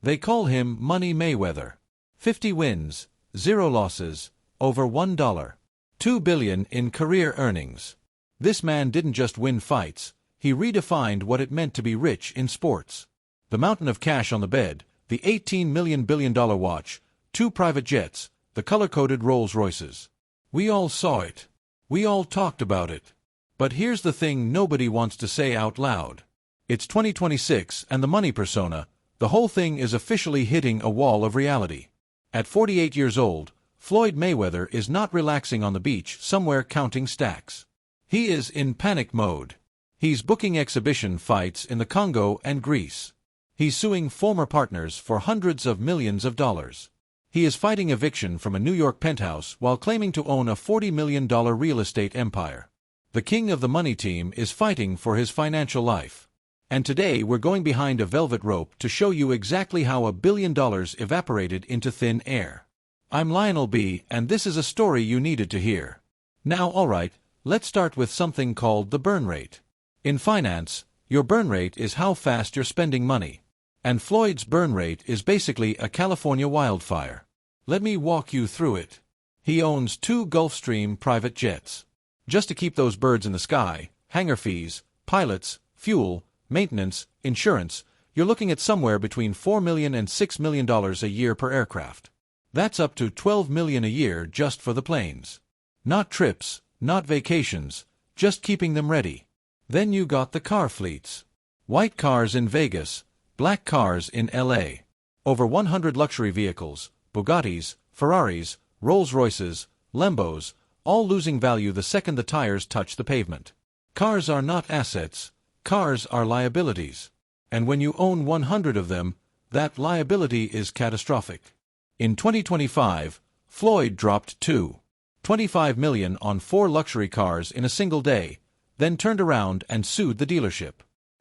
They call him Money Mayweather. 50 wins, 0 losses, over $1.2 billion in career earnings. This man didn't just win fights, he redefined what it meant to be rich in sports. The mountain of cash on the bed, the $18 billion watch, 2 private jets, the color-coded Rolls-Royces. We all saw it. We all talked about it. But here's the thing nobody wants to say out loud. It's 2026 and the money persona, the whole thing is officially hitting a wall of reality. At 48 years old, Floyd Mayweather is not relaxing on the beach somewhere counting stacks. He is in panic mode. He's booking exhibition fights in the Congo and Greece. He's suing former partners for hundreds of millions of dollars. He is fighting eviction from a New York penthouse while claiming to own a $40 million real estate empire. The king of the money team is fighting for his financial life. And today we're going behind a velvet rope to show you exactly how $1 billion evaporated into thin air. I'm Lionel B., and this is a story you needed to hear. Now, alright, let's start with something called the burn rate. In finance, your burn rate is how fast you're spending money. And Floyd's burn rate is basically a California wildfire. Let me walk you through it. He owns 2 Gulfstream private jets. Just to keep those birds in the sky, hangar fees, pilots, fuel, maintenance, insurance, you're looking at somewhere between $4 million and $6 million a year per aircraft. That's up to $12 million a year just for the planes. Not trips, not vacations, just keeping them ready. Then you got the car fleets. White cars in Vegas, black cars in LA. Over 100 luxury vehicles, Bugattis, Ferraris, Rolls-Royces, Lambos, all losing value the second the tires touch the pavement. Cars are not assets, cars are liabilities. And when you own 100 of them, that liability is catastrophic. In 2025, Floyd dropped $25 million on 4 luxury cars in a single day, then turned around and sued the dealership.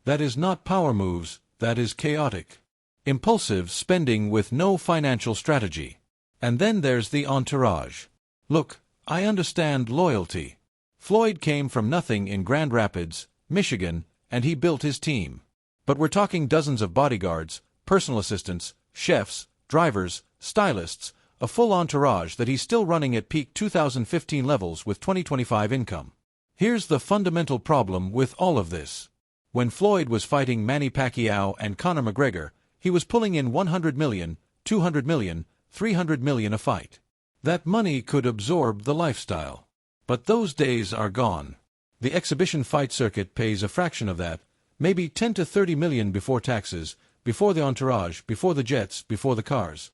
That is not power moves, that is chaotic. Impulsive spending with no financial strategy. And then there's the entourage. Look, I understand loyalty. Floyd came from nothing in Grand Rapids, Michigan, and he built his team. But we're talking dozens of bodyguards, personal assistants, chefs, drivers, stylists, a full entourage that he's still running at peak 2015 levels with 2025 income. Here's the fundamental problem with all of this. When Floyd was fighting Manny Pacquiao and Conor McGregor, he was pulling in $100 million, $200 million, $300 million a fight. That money could absorb the lifestyle. But those days are gone. The exhibition fight circuit pays a fraction of that, maybe $10 to $30 million before taxes, before the entourage, before the jets, before the cars.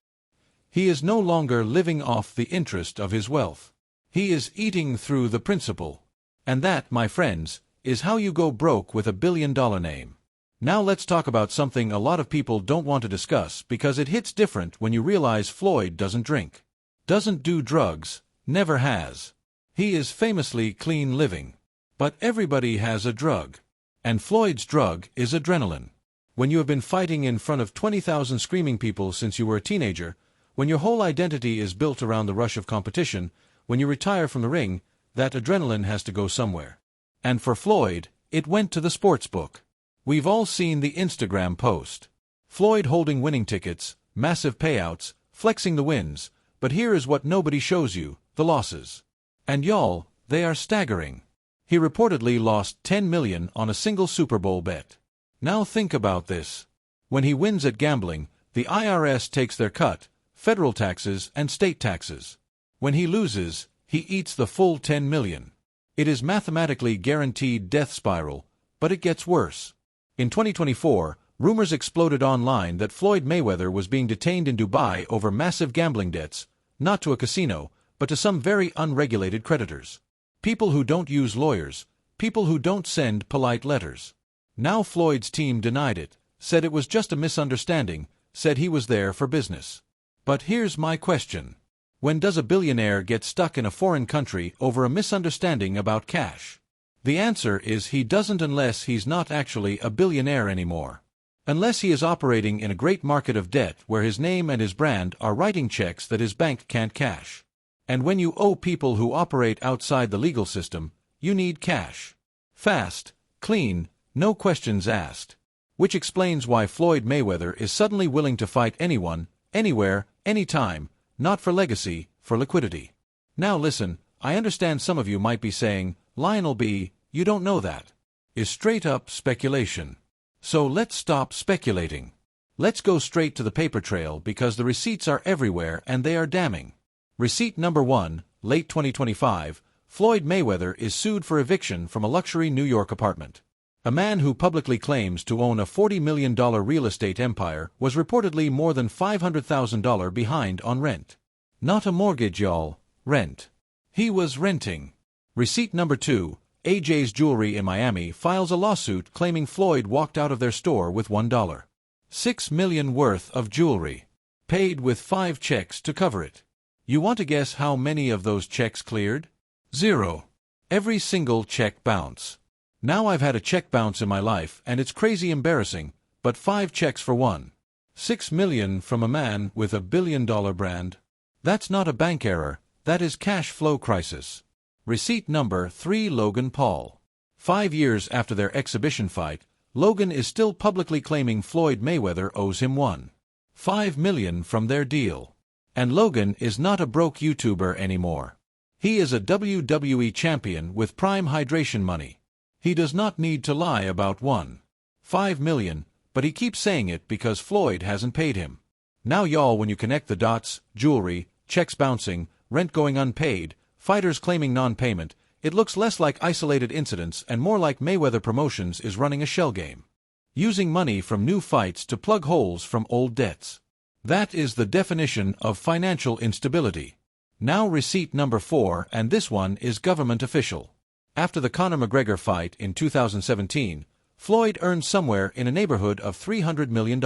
He is no longer living off the interest of his wealth. He is eating through the principal. And that, my friends, is how you go broke with $1 billion name. Now let's talk about something a lot of people don't want to discuss because it hits different when you realize Floyd doesn't drink. Doesn't do drugs, never has. He is famously clean living. But everybody has a drug. And Floyd's drug is adrenaline. When you have been fighting in front of 20,000 screaming people since you were a teenager, when your whole identity is built around the rush of competition, when you retire from the ring, that adrenaline has to go somewhere. And for Floyd, it went to the sportsbook. We've all seen the Instagram post. Floyd holding winning tickets, massive payouts, flexing the wins, but here is what nobody shows you, the losses. And y'all, they are staggering. He reportedly lost $10 million on a single Super Bowl bet. Now think about this. When he wins at gambling, the IRS takes their cut, federal taxes and state taxes. When he loses, he eats the full $10 million. It is mathematically guaranteed death spiral, but it gets worse. In 2024, rumors exploded online that Floyd Mayweather was being detained in Dubai over massive gambling debts, not to a casino, but to some very unregulated creditors. People who don't use lawyers, people who don't send polite letters. Now Floyd's team denied it, said it was just a misunderstanding, said he was there for business. But here's my question. When does a billionaire get stuck in a foreign country over a misunderstanding about cash? The answer is he doesn't unless he's not actually a billionaire anymore. Unless he is operating in a great market of debt where his name and his brand are writing checks that his bank can't cash. And when you owe people who operate outside the legal system, you need cash. Fast, clean, no questions asked. which explains why Floyd Mayweather is suddenly willing to fight anyone, anywhere, anytime, not for legacy, for liquidity. Now listen, I understand some of you might be saying, Lionel B., you don't know that. Is straight up speculation. So let's stop speculating. Let's go straight to the paper trail because the receipts are everywhere and they are damning. Receipt number 1, late 2025, Floyd Mayweather is sued for eviction from a luxury New York apartment. A man who publicly claims to own a $40 million real estate empire was reportedly more than $500,000 behind on rent. Not a mortgage, y'all. Rent. He was renting. Receipt number 2, AJ's Jewelry in Miami files a lawsuit claiming Floyd walked out of their store with $1.6 million worth of jewelry, paid with 5 checks to cover it. You want to guess how many of those checks cleared? 0. Every single check bounce. Now I've had a check bounce in my life and it's crazy embarrassing, but 5 checks for $1.6 million from a man with a billion-dollar brand? That's not a bank error, that is cash flow crisis. Receipt number 3, Logan Paul. 5 years after their exhibition fight, Logan is still publicly claiming Floyd Mayweather owes him $1.5 million from their deal. And Logan is not a broke YouTuber anymore. He is a WWE champion with prime hydration money. He does not need to lie about $1.5 million, but he keeps saying it because Floyd hasn't paid him. Now y'all, when you connect the dots, jewelry, checks bouncing, rent going unpaid, fighters claiming non-payment, it looks less like isolated incidents and more like Mayweather Promotions is running a shell game. Using money from new fights to plug holes from old debts. That is the definition of financial instability. Now receipt number 4, and this one is government official. After the Conor McGregor fight in 2017, Floyd earned somewhere in a neighborhood of $300 million.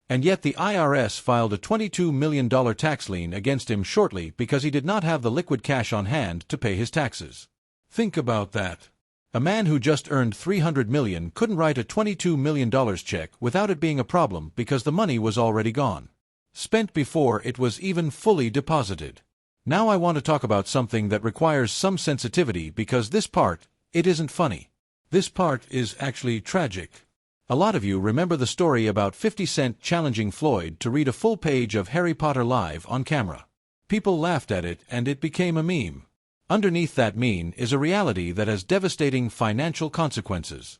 And yet the IRS filed a $22 million tax lien against him shortly because he did not have the liquid cash on hand to pay his taxes. Think about that. A man who just earned $300 million couldn't write a $22 million check without it being a problem because the money was already gone. Spent before it was even fully deposited. Now I want to talk about something that requires some sensitivity because this part, it isn't funny. This part is actually tragic. A lot of you remember the story about 50 Cent challenging Floyd to read a full page of Harry Potter live on camera. People laughed at it and it became a meme. Underneath that meme is a reality that has devastating financial consequences.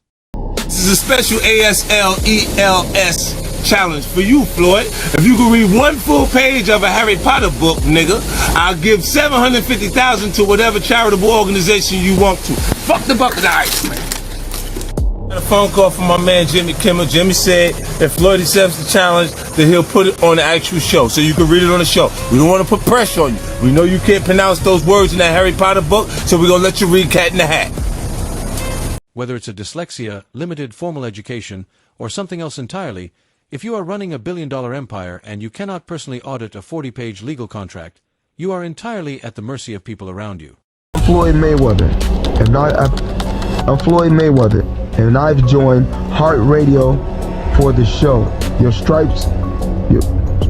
This is a special ASLELS challenge for you, Floyd. If you can read one full page of a Harry Potter book, nigga, I'll give $750,000 to whatever charitable organization you want to. Fuck the bucket of ice, man. I got a phone call from my man Jimmy Kimmel. Jimmy said if Floyd accepts the challenge, then he'll put it on the actual show, so you can read it on the show. We don't want to put pressure on you. We know you can't pronounce those words in that Harry Potter book, so we're gonna let you read Cat in the Hat. Whether it's a dyslexia, limited formal education, or something else entirely, if you are running a billion-dollar empire and you cannot personally audit a 40-page legal contract, you are entirely at the mercy of people around you. I'm Floyd Mayweather, I'm Floyd Mayweather, and I've joined Heart Radio for the show. Your stripes,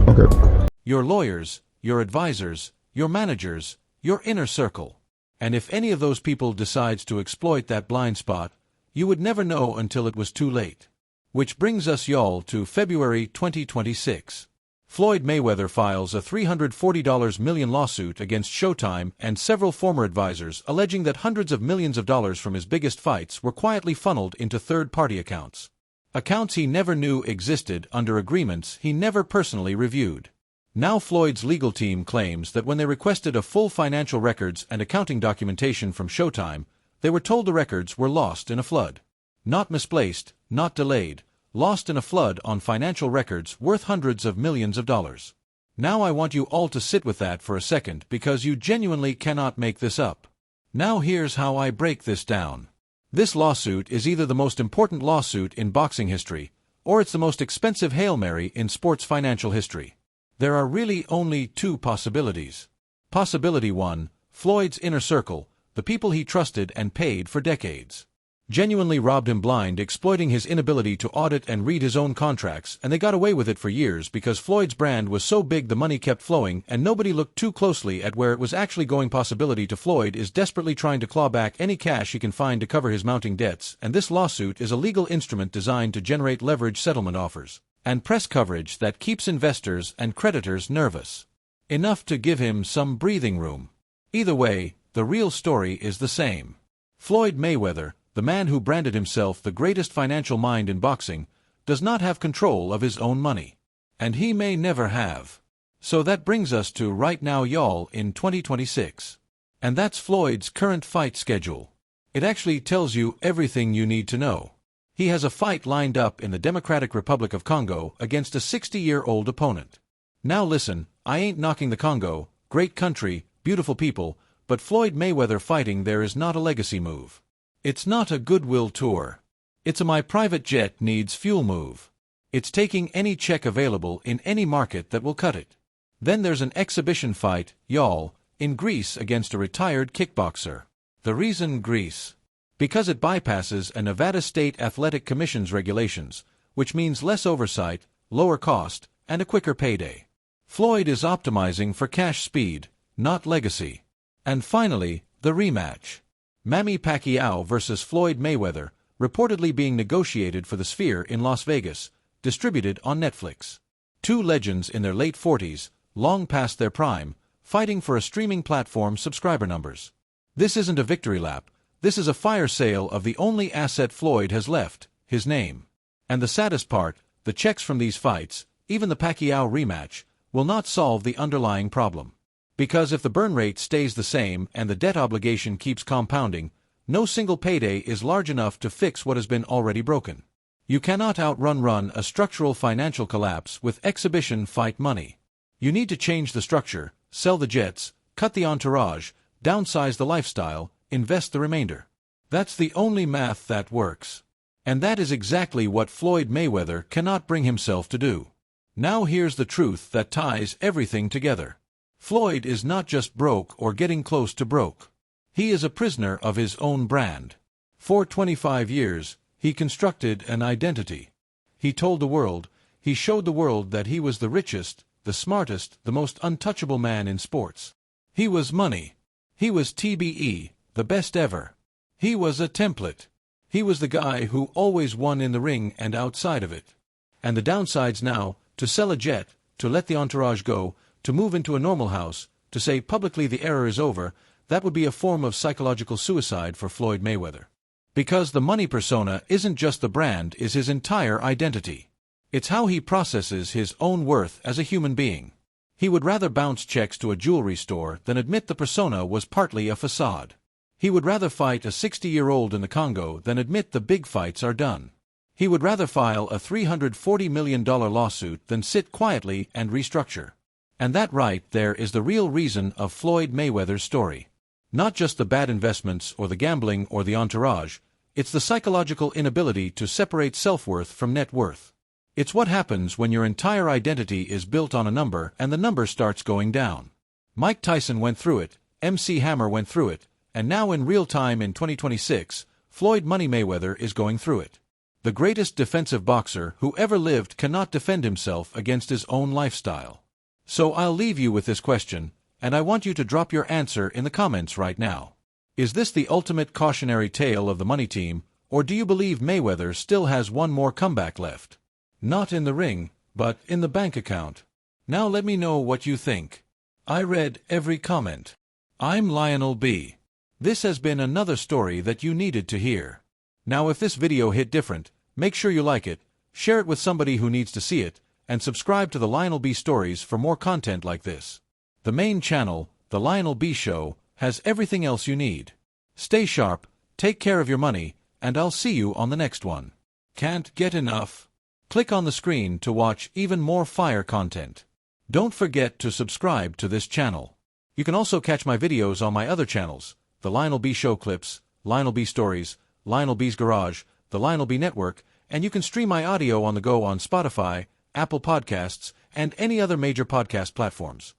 okay. Your lawyers, your advisors, your managers, your inner circle. And if any of those people decides to exploit that blind spot, you would never know until it was too late. Which brings us y'all to February 2026. Floyd Mayweather files a $340 million lawsuit against Showtime and several former advisors alleging that hundreds of millions of dollars from his biggest fights were quietly funneled into third-party accounts. Accounts he never knew existed under agreements he never personally reviewed. Now Floyd's legal team claims that when they requested a full financial records and accounting documentation from Showtime, they were told the records were lost in a flood. Not misplaced, not delayed, lost in a flood on financial records worth hundreds of millions of dollars. Now I want you all to sit with that for a second because you genuinely cannot make this up. Now here's how I break this down. This lawsuit is either the most important lawsuit in boxing history, or it's the most expensive Hail Mary in sports financial history. There are really only 2 possibilities. Possibility 1, Floyd's inner circle, the people he trusted and paid for decades. genuinely robbed him blind, exploiting his inability to audit and read his own contracts, and they got away with it for years because Floyd's brand was so big the money kept flowing and nobody looked too closely at where it was actually going. Possibility to Floyd is desperately trying to claw back any cash he can find to cover his mounting debts, and this lawsuit is a legal instrument designed to generate leverage settlement offers and press coverage that keeps investors and creditors nervous enough to give him some breathing room. Either way, the real story is the same. Floyd Mayweather, the man who branded himself the greatest financial mind in boxing, does not have control of his own money. And he may never have. So that brings us to right now, y'all, in 2026. And that's Floyd's current fight schedule. It actually tells you everything you need to know. He has a fight lined up in the Democratic Republic of Congo against a 60-year-old opponent. Now listen, I ain't knocking the Congo, great country, beautiful people, but Floyd Mayweather fighting there is not a legacy move. It's not a goodwill tour. It's a my private jet needs fuel move. It's taking any check available in any market that will cut it. Then there's an exhibition fight, y'all, in Greece against a retired kickboxer. The reason Greece? Because it bypasses a Nevada State Athletic Commission's regulations, which means less oversight, lower cost, and a quicker payday. Floyd is optimizing for cash speed, not legacy. And finally, the rematch. Manny Pacquiao versus Floyd Mayweather, reportedly being negotiated for the Sphere in Las Vegas, distributed on Netflix. Two legends in their late 40s, long past their prime, fighting for a streaming platform's subscriber numbers. This isn't a victory lap, this is a fire sale of the only asset Floyd has left, his name. And the saddest part, the checks from these fights, even the Pacquiao rematch, will not solve the underlying problem. Because if the burn rate stays the same and the debt obligation keeps compounding, no single payday is large enough to fix what has been already broken. You cannot outrun a structural financial collapse with exhibition fight money. You need to change the structure, sell the jets, cut the entourage, downsize the lifestyle, invest the remainder. That's the only math that works. And that is exactly what Floyd Mayweather cannot bring himself to do. Now here's the truth that ties everything together. Floyd is not just broke or getting close to broke. He is a prisoner of his own brand. For 25 years, he constructed an identity. He told the world, he showed the world that he was the richest, the smartest, the most untouchable man in sports. He was money. He was TBE, the best ever. He was a template. He was the guy who always won in the ring and outside of it. And the downsides now, to sell a jet, to let the entourage go, to move into a normal house, to say publicly the era is over, that would be a form of psychological suicide for Floyd Mayweather. Because the money persona isn't just the brand, is his entire identity. It's how he processes his own worth as a human being. He would rather bounce checks to a jewelry store than admit the persona was partly a facade. He would rather fight a 60-year-old in the Congo than admit the big fights are done. He would rather file a $340 million lawsuit than sit quietly and restructure. And that right there is the real reason of Floyd Mayweather's story. Not just the bad investments or the gambling or the entourage, it's the psychological inability to separate self-worth from net worth. It's what happens when your entire identity is built on a number and the number starts going down. Mike Tyson went through it, MC Hammer went through it, and now in real time in 2026, Floyd Money Mayweather is going through it. The greatest defensive boxer who ever lived cannot defend himself against his own lifestyle. So I'll leave you with this question, and I want you to drop your answer in the comments right now. Is this the ultimate cautionary tale of the money team, or do you believe Mayweather still has one more comeback left? Not in the ring, but in the bank account. Now let me know what you think. I read every comment. I'm Lionel B. This has been another story that you needed to hear. Now if this video hit different, make sure you like it, share it with somebody who needs to see it, and subscribe to the Lionel B Stories for more content like this. The main channel, The Lionel B Show, has everything else you need. Stay sharp, take care of your money, and I'll see you on the next one. Can't get enough? Click on the screen to watch even more fire content. Don't forget to subscribe to this channel. You can also catch my videos on my other channels, The Lionel B Show Clips, Lionel B Stories, Lionel B's Garage, The Lionel B Network, and you can stream my audio on the go on Spotify, Apple Podcasts, and any other major podcast platforms.